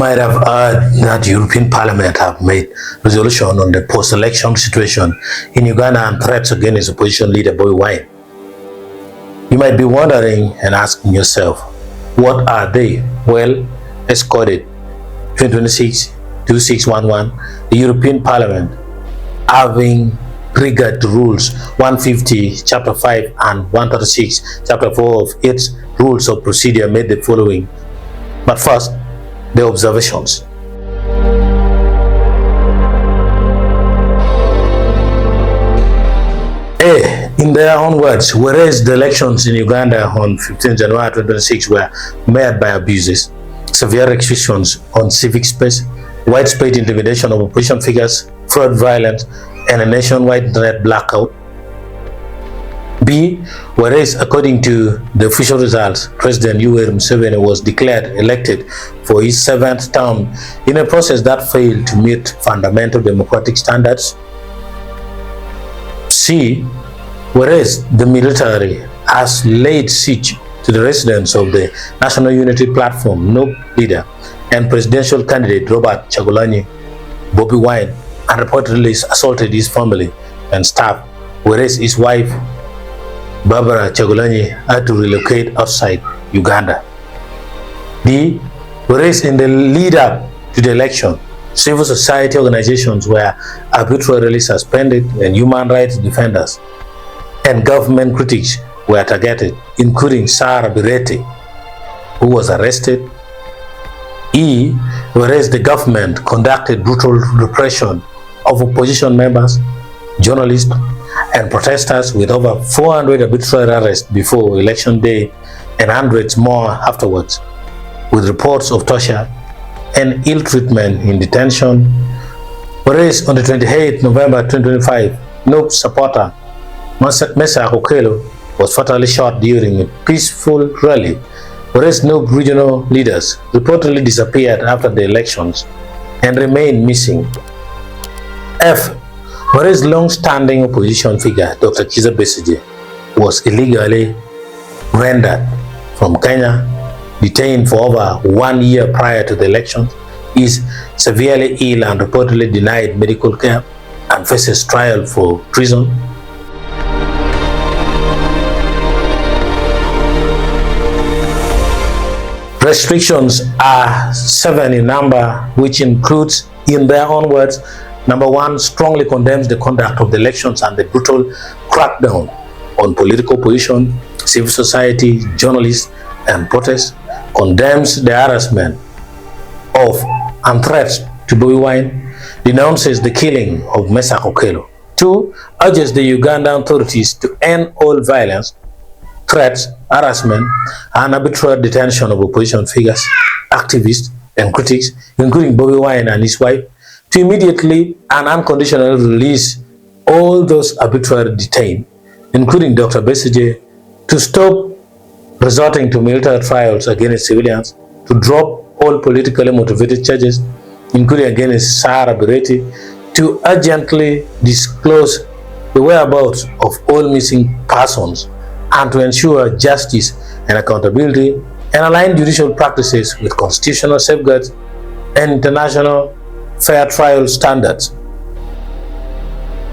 might have heard that European Parliament have made resolution on the post-election situation in Uganda and threats against opposition leader Bobi Wine. You might be wondering and asking yourself, what are they? Well, let's call it 2026-2611, the European Parliament having triggered the rules 150 chapter 5 and 136 chapter 4 of its rules of procedure made the following. But first, the observations. In their own words, whereas the elections in Uganda on 15 January 2026 were marred by abuses, severe restrictions on civic space, widespread intimidation of opposition figures, fraud, violence, and a nationwide internet blackout. B, whereas according to the official results, President Yoweri Museveni was declared elected for his 7th term in a process that failed to meet fundamental democratic standards. C, whereas the military has laid siege to the residence of the National Unity Platform NUP leader and presidential candidate Robert Chagulanyi Bobi Wine and reportedly assaulted his family and staff, whereas his wife Barbara Chagulanyi had to relocate outside Uganda. D, whereas in the lead up to the election, civil society organizations were arbitrarily suspended and human rights defenders and government critics were targeted, including Sarah Birete, who was arrested. E, whereas the government conducted brutal repression of opposition members, journalists, and protesters with over 400 arbitrary arrests before election day and hundreds more afterwards, with reports of torture and ill treatment in detention. Whereas on the 28th November 2025, NUP supporter Mesa Okelo was fatally shot during a peaceful rally, whereas NUP regional leaders reportedly disappeared after the elections and remain missing. F, whereas long-standing opposition figure Dr. Kizza Besigye was illegally rendered from Kenya, detained for over 1 year prior to the elections, is severely ill and reportedly denied medical care and faces trial for treason. Restrictions are 7 in number, which includes, in their own words, number 1, strongly condemns the conduct of the elections and the brutal crackdown on political opposition, civil society, journalists, and protests, condemns the harassment of and threats to Bobi Wine, denounces the killing of Mesa Okelo. 2, urges the Ugandan authorities to end all violence, threats, harassment, and arbitrary detention of opposition figures, activists, and critics, including Bobi Wine and his wife, to immediately and unconditionally release all those arbitrarily detained, including Dr. Besigye, to stop resorting to military trials against civilians, to drop all politically motivated charges, including against Sarah Birete, to urgently disclose the whereabouts of all missing persons, and to ensure justice and accountability and align judicial practices with constitutional safeguards and international fair trial standards.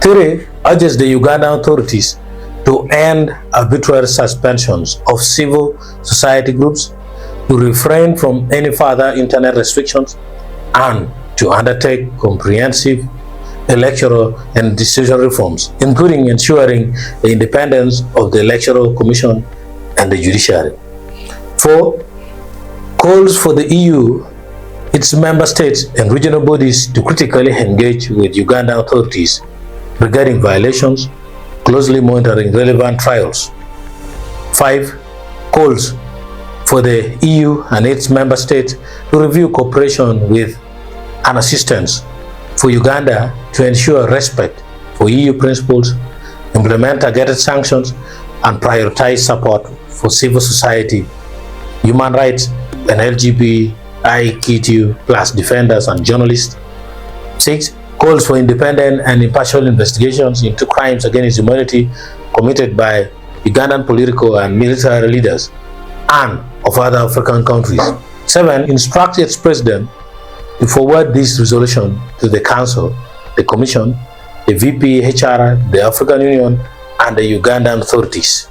3, urges the Ugandan authorities to end arbitrary suspensions of civil society groups, to refrain from any further internet restrictions, and to undertake comprehensive electoral and decision reforms, including ensuring the independence of the Electoral Commission and the judiciary. 4, calls for the EU, its member states, and regional bodies to critically engage with Ugandan authorities regarding violations, closely monitoring relevant trials. 5, calls for the EU and its member states to review cooperation with and assistance for Uganda to ensure respect for EU principles, implement targeted sanctions, and prioritize support for civil society, human rights, and LGBTIQ+ defenders and journalists. 6, calls for independent and impartial investigations into crimes against humanity committed by Ugandan political and military leaders and of other African countries. 7, instructs its president to forward this resolution to the Council, the Commission, the VP HR, the African Union, and the Ugandan authorities.